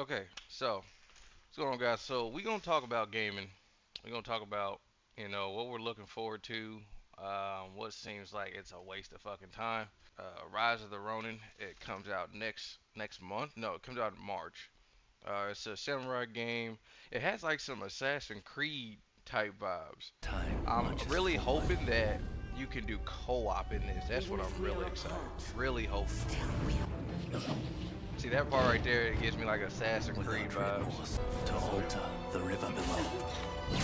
Okay, so what's going on, guys? So we're gonna talk about gaming. We're gonna talk about what we're looking forward to. What seems like it's a waste of fucking time. Rise of the Ronin. It comes out next month. No, it comes out in March. It's a samurai game. It has like some Assassin's Creed type vibes. Time I'm marches really forward. hoping that you can do co-op in this. That's Even what if I'm we really are excited. apart, Really hoping. still we are. See that part right there? It gives me like Assassin's Creed Without vibes. remorse to alter the river below.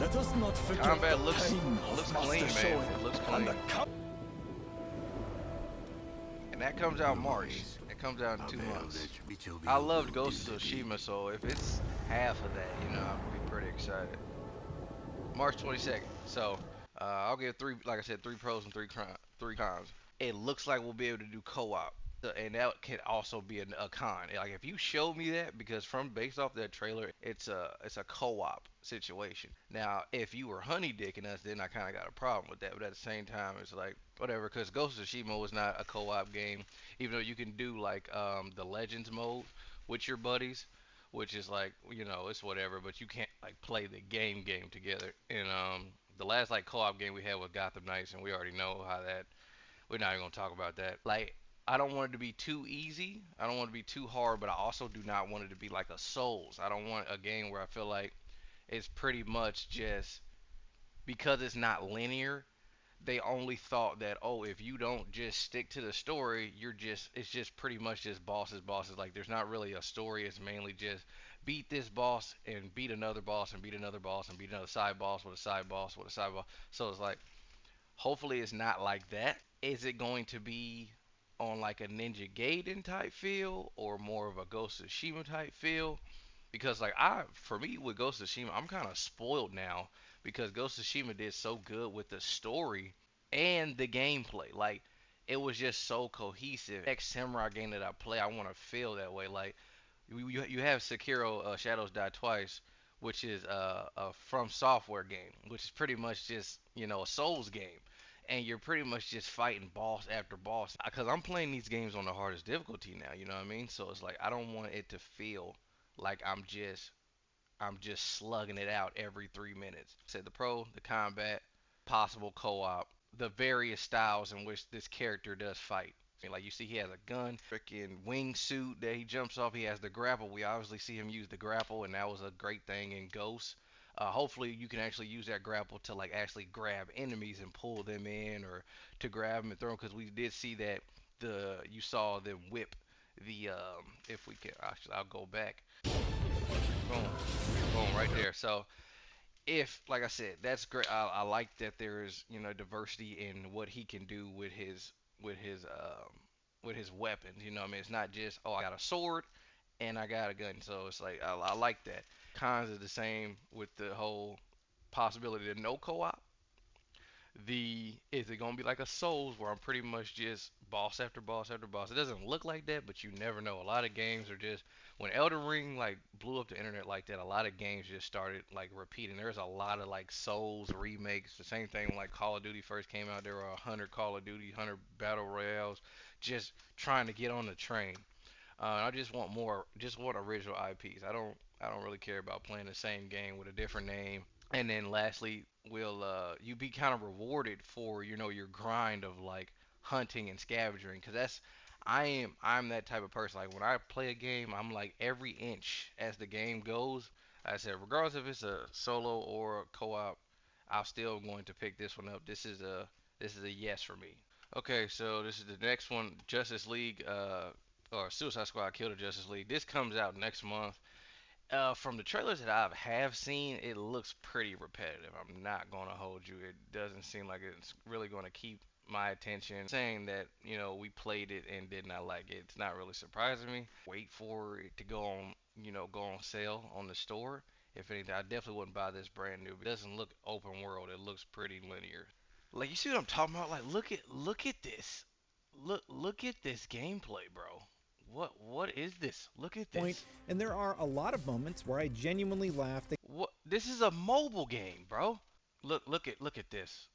Let us not forget Combat the looks pain looks of Master clean, man. Shoin It looks and clean. the And that comes out March. It comes out in 2 months. I loved Ghost of Tsushima, so if it's half of that, I'll be pretty excited. March 22nd. So I'll give three, like I said, three pros and three cons. It looks like we'll be able to do co-op, and that can also be a con. Like if you show me that, because from based off that trailer, it's a co-op situation. Now, if you were honey dicking us, then I kind of got a problem with that. But at the same time, it's like whatever, because Ghost of Tsushima was not a co-op game, even though you can do like the Legends mode with your buddies, which is like it's whatever, but you can't like play the game together. And the last like co-op game we had was Gotham Knights, and we already know how that. We're not even gonna talk about that. Like, I don't want it to be too easy. I don't want it to be too hard, but I also do not want it to be like a Souls. I don't want a game where I feel like it's pretty much just because it's not linear. They only thought that, oh, if you don't just stick to the story, it's just pretty much just bosses. Like there's not really a story. It's mainly just beat this boss and beat another boss and beat another boss and beat another side boss with a side boss with a side boss. So it's like hopefully it's not like that. Is it going to be on like a Ninja Gaiden type feel or more of a Ghost of Tsushima type feel? Because like for me with Ghost of Tsushima, I'm kind of spoiled now because Ghost of Tsushima did so good with the story and the gameplay. Like it was just so cohesive. Next samurai game that I play, I want to feel that way. Like you have Sekiro Shadows Die Twice, which is a From Software game, which is pretty much just a Souls game, and you're pretty much just fighting boss after boss. Because I'm playing these games on the hardest difficulty now, you know what I mean? So it's like I don't want it to feel like I'm just slugging it out every 3 minutes. Said the pro, the combat, possible co-op, the various styles in which this character does fight. Like you see, he has a gun, freaking wingsuit that he jumps off. He has the grapple. We obviously see him use the grapple, and that was a great thing in Ghost. Hopefully, you can actually use that grapple to like actually grab enemies and pull them in, or to grab them and throw them. Because we did see that you saw them whip the if we can actually I'll go back. Boom, boom, right there. So if like I said, that's great. I like that there is diversity in what he can do with his with his weapons. You know, what I mean, it's not just I got a sword and I got a gun. So it's like I like that. Cons is the same with the whole possibility of no co-op. The is it gonna be like a Souls where I'm pretty much just boss after boss after boss? It doesn't look like that, but you never know. A lot of games are just when Elden Ring like blew up the internet like that. A lot of games just started like repeating. There's a lot of like Souls remakes. The same thing when like Call of Duty first came out. There were 100 battle royales, just trying to get on the train. I just want more, just want original IPs. I don't really care about playing the same game with a different name. And then lastly, will you be kind of rewarded for your grind of like hunting and scavenging? Because I'm that type of person. Like when I play a game, I'm like every inch as the game goes. I said regardless if it's a solo or a co-op, I'm still going to pick this one up. This is a yes for me. Okay, so this is the next one, Justice League, or Suicide Squad Kill the Justice League. This comes out next month. From the trailers that I have seen, it looks pretty repetitive. I'm not gonna hold you. It doesn't seem like it's really gonna keep my attention. Saying that we played it and did not like it, it's not really surprising me. Wait for it to go on sale on the store. If anything, I definitely wouldn't buy this brand new. It doesn't look open world. It looks pretty linear. Like you see what I'm talking about? Like look at this. Look at this gameplay, bro. What is this? Look at Point, this. and there are a lot of moments where I genuinely laughed. What? This is a mobile game, bro. Look at this.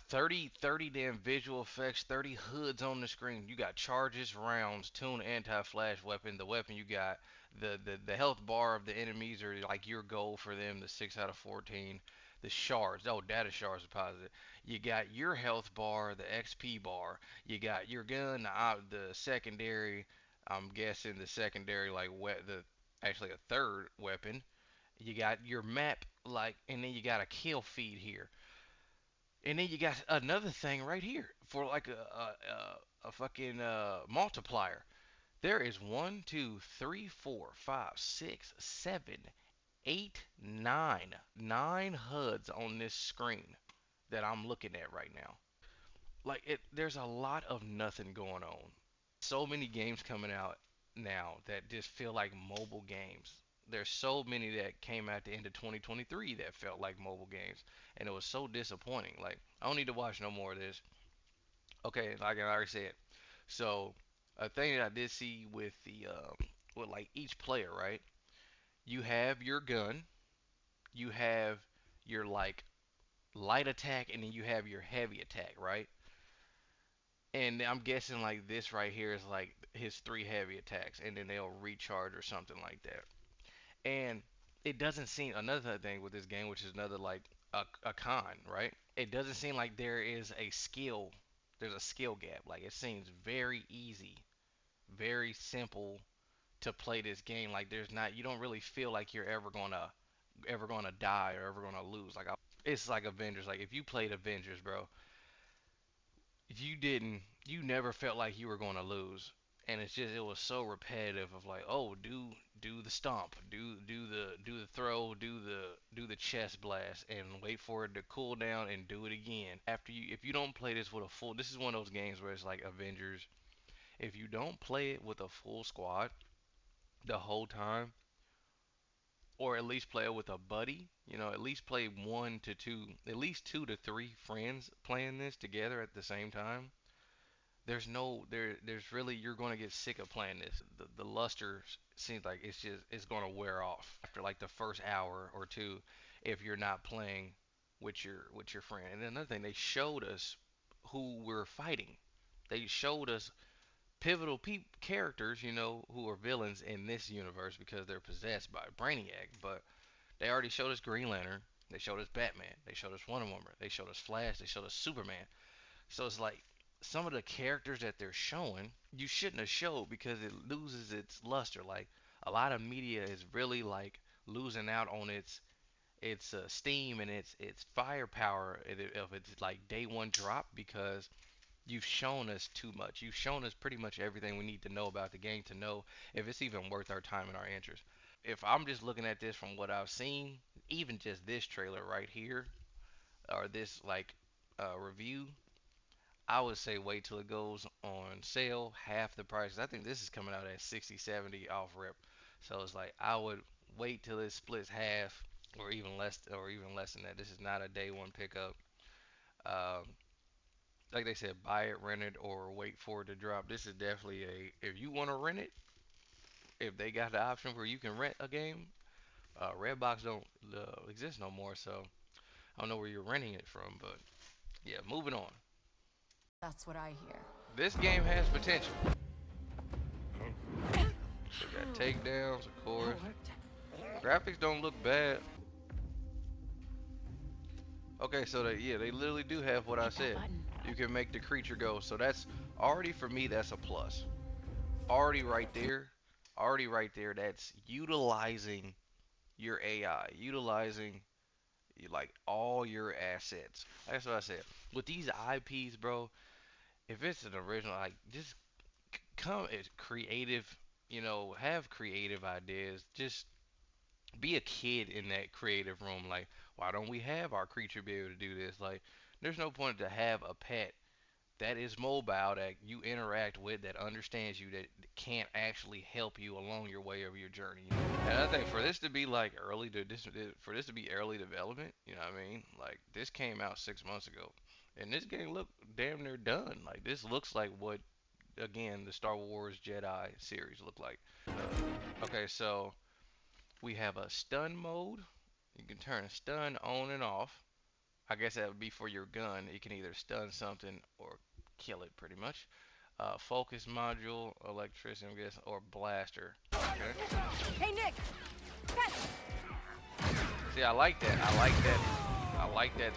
30 damn visual effects, 30 hoods on the screen. You got charges, rounds, tune, anti-flash weapon. The weapon you got, the health bar of the enemies are like your goal for them, the 6 out of 14. The shards, oh, data shards are positive. You got your health bar, the XP bar. You got your gun, the secondary. I'm guessing the secondary, like the actually a third weapon. You got your map, like, and then you got a kill feed here. And then you got another thing right here for like a fucking multiplier. There is one, two, three, four, five, six, seven, eight, nine HUDs on this screen that I'm looking at right now. Like there's a lot of nothing going on. So many games coming out now that just feel like mobile games. There's so many that came at the end of 2023 that felt like mobile games, and it was so disappointing. Like I don't need to watch no more of this. Okay, like I already said. So a thing that I did see with like each player, right? You have your gun, you have your like light attack, and then you have your heavy attack, right? And I'm guessing like this right here is like his three heavy attacks, and then they'll recharge or something like that. And it doesn't seem another thing with this game, which is another like a con, right? It doesn't seem like there is a skill. There's a skill gap. Like it seems very easy, very simple to play this game. Like there's not, you don't really feel like you're ever gonna die or ever gonna lose. It's like Avengers. Like if you played Avengers, bro, you never felt like you were going to lose. And it was so repetitive of like, oh, do the stomp, do the throw, do the chest blast, and wait for it to cool down and do it again. After you, if you don't play this with a full, this is one of those games where it's like Avengers. If you don't play it with a full squad the whole time, or at least play it with a buddy, at least play one to two, at least two to three friends playing this together at the same time, there's really, you're going to get sick of playing this. The luster seems like it's going to wear off after like the first hour or two if you're not playing with your friend. And then another thing, they showed us who we're fighting. They showed us pivotal characters, who are villains in this universe because they're possessed by Brainiac. But they already showed us Green Lantern. They showed us Batman. They showed us Wonder Woman. They showed us Flash. They showed us Superman. So it's like some of the characters that they're showing, you shouldn't have showed because it loses its luster. Like a lot of media is really like losing out on its steam and its firepower of its like day one drop because you've shown us too much. You've shown us pretty much everything we need to know about the game to know if it's even worth our time and our interest. If I'm just looking at this from what I've seen, even just this trailer right here or this like review, I would say wait till it goes on sale, half the price. I think this is coming out at 60, 70 off rip. So it's like I would wait till it splits half or even less than that. This is not a day one pickup. Um, like they said, buy it, rent it, or wait for it to drop. This is definitely if you want to rent it, if they got the option where you can rent a game, Redbox don't exist no more. So I don't know where you're renting it from, but yeah, moving on. That's what I hear. This game has potential. They got takedowns, of course. Graphics don't look bad. Okay, so they literally do have what I said. You can make the creature go. So that's already, for me, that's a plus. Already right there. Already right there. That's utilizing your AI, utilizing like all your assets. That's what I said. With these IPs, bro, if it's an original, like just come as creative, have creative ideas. Just be a kid in that creative room. Like, why don't we have our creature be able to do this? Like, there's no point to have a pet that is mobile that you interact with that understands you that can't actually help you along your way of your journey. And I think for this to be like for this to be early development, you know what I mean? Like this came out 6 months ago, and this game look damn near done. Like this looks like what again the Star Wars Jedi series looked like. Okay, so we have a stun mode. You can turn a stun on and off. I guess that would be for your gun. It can either stun something or kill it, pretty much. Focus module, electricity, I guess, or blaster. Okay. Hey, Nick! Catch! See, I like that. I like that. I like that.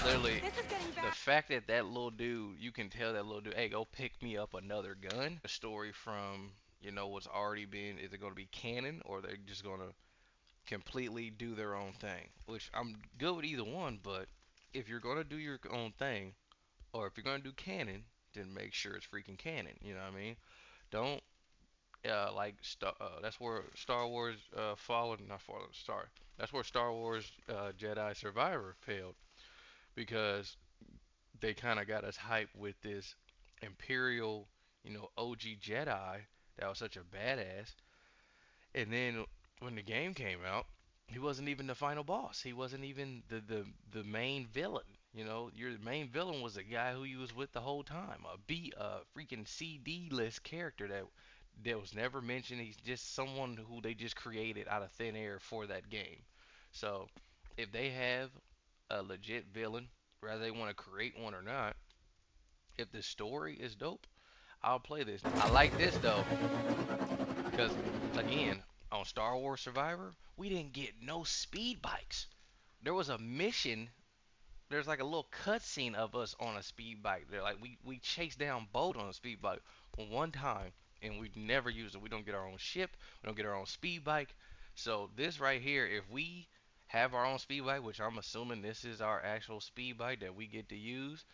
Literally, This is getting the bad. fact that that little dude, you can tell that little dude, hey, go pick me up another gun. A story from, what's already been, is it going to be canon or they're just going to completely do their own thing? Which I'm good with either one, but if you're going to do your own thing, or if you're going to do canon, then make sure it's freaking canon. You know what I mean? Don't that's where Star Wars Fallen, not Fallen Star. That's where Star Wars Jedi Survivor failed because they kind of got us hyped with this Imperial, OG Jedi that was such a badass, and then when the game came out, he wasn't even the final boss. He wasn't even the main villain. Your main villain was a guy who you was with the whole time. A freaking CD list character that was never mentioned. He's just someone who they just created out of thin air for that game. So if they have a legit villain, whether they want to create one or not, if the story is dope, I'll play this. I like this though, because again, on Star Wars Survivor, we didn't get no speed bikes. There was a mission. There's like a little cutscene of us on a speed bike. They're like we chased down Bolt on a speed bike one time, and we've never used it. We don't get our own ship. We don't get our own speed bike. So this right here, if we have our own speed bike, which I'm assuming this is our actual speed bike that we get to use,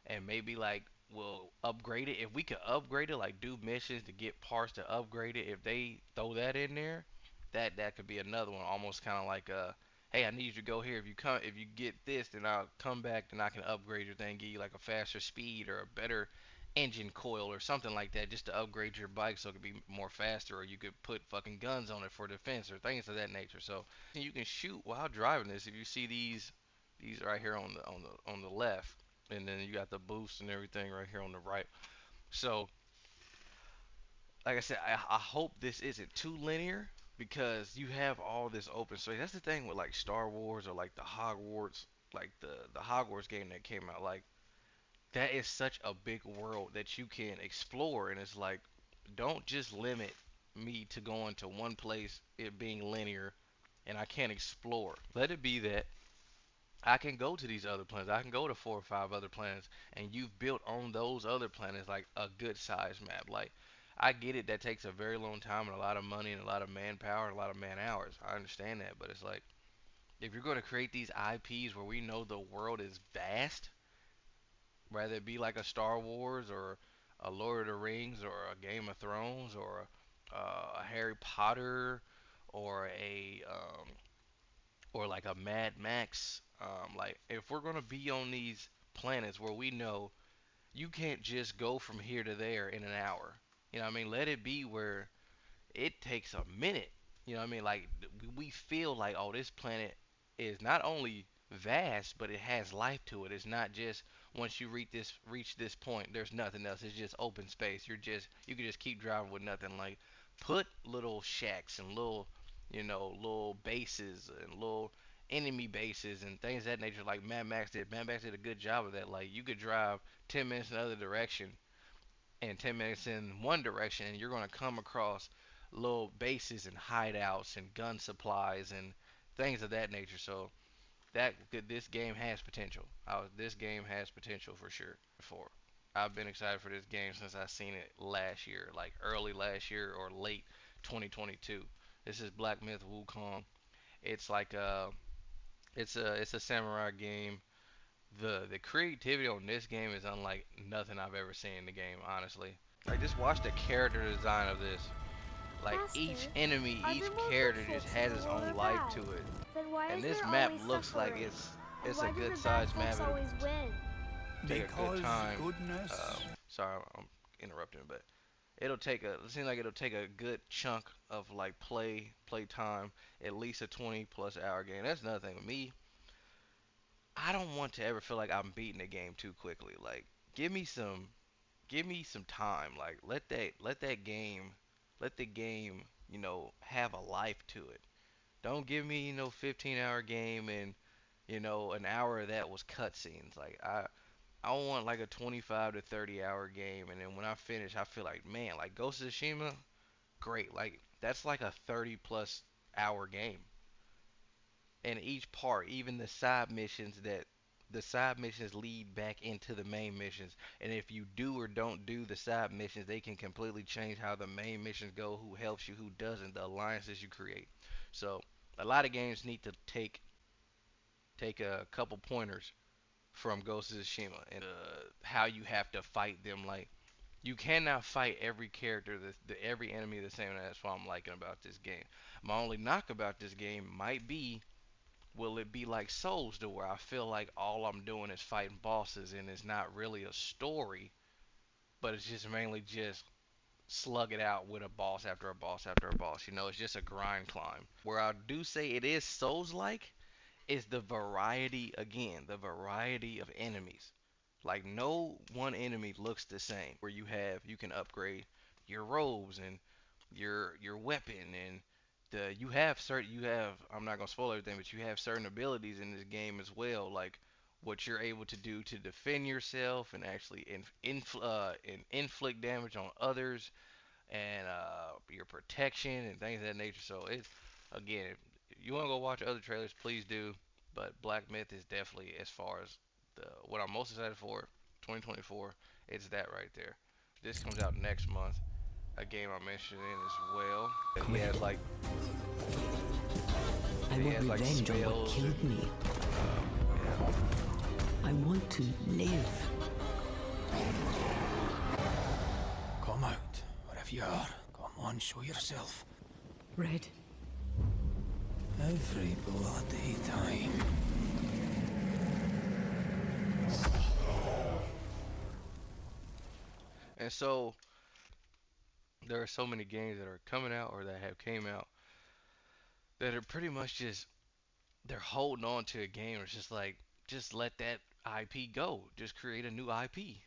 and maybe like we'll upgrade it. If we could upgrade it, like do missions to get parts to upgrade it, if they throw that in there, that could be another one. Almost kind of like hey, I need you to go here. If you get this, then I'll come back, and I can upgrade your thing, give you like a faster speed or a better engine coil or something like that, just to upgrade your bike so it could be more faster, or you could put fucking guns on it for defense or things of that nature. So you can shoot while driving this. If you see these right here on the left, and then you got the boost and everything right here on the right. So, like I said, I hope this isn't too linear because you have all this open space. That's the thing with like Star Wars or like the Hogwarts, like the Hogwarts game that came out. Like that is such a big world that you can explore, and it's like, don't just limit me to going to one place, it being linear, and I can't explore. Let it be that I can go to these other planets. I can go to 4 or 5 other planets, and you've built on those other planets like a good size map. Like, I get it, that takes a very long time and a lot of money and a lot of manpower and a lot of man hours. I understand that, but it's like, if you're going to create these IPs where we know the world is vast, whether it be like a Star Wars or a Lord of the Rings or a Game of Thrones or a Harry Potter or like a Mad Max. Like if we're gonna be on these planets where we know you can't just go from here to there in an hour. You know what I mean? Let it be where it takes a minute. You know what I mean? Like we feel like, oh, this planet is not only vast, but it has life to it. It's not just once you reach this point, there's nothing else. It's just open space. You can just keep driving with nothing. Like put little shacks and little bases and little enemy bases and things of that nature like Mad Max did. Mad Max did a good job of that. Like you could drive 10 minutes in the other direction and 10 minutes in one direction, and you're going to come across little bases and hideouts and gun supplies and things of that nature. So this game has potential. This game has potential for sure. I've been excited for this game since I seen it last year, like early last year or late 2022. This is Black Myth Wukong. It's like it's a samurai game. The creativity on this game is unlike nothing I've ever seen in the game, honestly. Like just watch the character design of this. Like each enemy, each character just has its own life to it. Then why And is this there map always looks like suffering? it's Why a do good the sized bad map. folks always win? Take a good time. goodness. Sorry, I'm interrupting, but it seems like it'll take a good chunk of like play time, at least a 20+ hour game. That's nothing with me. I don't want to ever feel like I'm beating the game too quickly. Like give me some give me some time. Like let the game, have a life to it. Don't give me, 15-hour game and You know, an hour of that was cutscenes. Like I want like a 25 to 30 hour game, and then when I finish, I feel like, man, like Ghost of Tsushima, great. Like that's like a 30 plus hour game. And each part, even the side missions lead back into the main missions. And if you do or don't do the side missions, they can completely change how the main missions go, who helps you, who doesn't, the alliances you create. So a lot of games need to take a couple pointers from Ghost of Tsushima and how you have to fight them. Like you cannot fight every character, every enemy the same. And that's what I'm liking about this game. My only knock about this game might be, will it be like Souls, to where I feel like all I'm doing is fighting bosses and it's not really a story, but it's just mainly just slug it out with a boss after a boss after a boss. You know, it's just a grind climb. Where I do say it is Souls like is the variety, again, the variety of enemies. Like no one enemy looks the same. Where you can upgrade your robes and your weapon, and you have, I'm not gonna spoil everything, but you have certain abilities in this game as well, like what you're able to do to defend yourself and actually inflict damage on others, and your protection and things of that nature. So it's, again, if you want to go watch other trailers, please do. But Black Myth is definitely, as far as what I'm most excited for, 2024. It's that right there. This comes out next month. A game I mentioned in as well. He has Quit. like I he want has like revenge on what spells killed me. I want to live. Come out, wherever you are. Come on, show yourself. Red. Every bloody time. and so there are so many games that are coming out or that have came out that are pretty much just, they're holding on to a game. It's just like, just let that IP go. Just create a new IP.